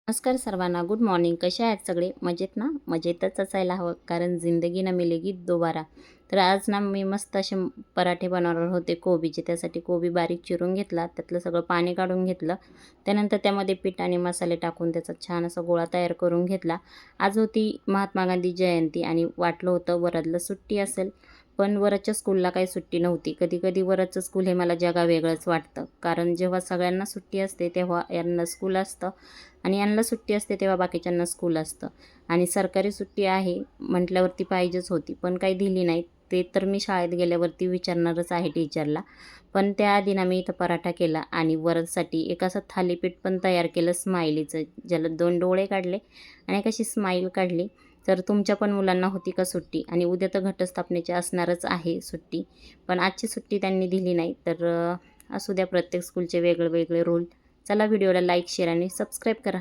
नमस्कार सर्वांना. Good morning. कसे आहेत सगळे? मजेत ना? मजेतच असायला हवं, कारण जिंदगी ना मिलेगी दोबारा. तर आज ना मी मस्त असे पराठे बनवणार होते कोबीचे. त्यासाठी कोबी बारीक चिरून घेतला, त्यातलं सगळं पाणी काढून घेतलं. त्यानंतर त्यामध्ये पीठ आणि मसाले टाकून त्याचा छान असा गोळा तयार करून घेतला. आज होती महात्मा गांधी जयंती आणि वाटलं होतं वरदला सुट्टी असेल, पण वरदच्या स्कूलला काही सुट्टी नव्हती. कधी-कधी वरदचं स्कूल हे मला जगावेगळंच वाटतं, कारण जेव्हा सगळ्यांना सुट्टी असते तेव्हा यांना स्कूल असतं आणि यांना सुट्टी असते तेव्हा बाकीच्यांना स्कूल असतं. आणि सरकारी सुट्टी आहे म्हटल्यावरती पाहिजेच होती, पण काही दिली नाही. ते तर मी शाळेत गेल्यावरती विचारणारच आहे टीचरला. पण त्याआधी ना मी इथं पराठा केला आणि वरदसाठी एक असं थालीपीठ पण तयार केलं स्माइलीचं, ज्याला 2 डोळे काढले आणि एक अशी स्माईल काढली. तर तुमच्या पण मुलांना होती का सुट्टी? आणि उद्या तर घटस्थापनेची असणारच आहे सुट्टी, पण आजची सुट्टी त्यांनी दिली नाही. तर असू द्या, प्रत्येक स्कूलचे वेगळे वेगळे रूल. चला, व्हिडिओला लाईक, शेअर आणि सबस्क्राईब करा.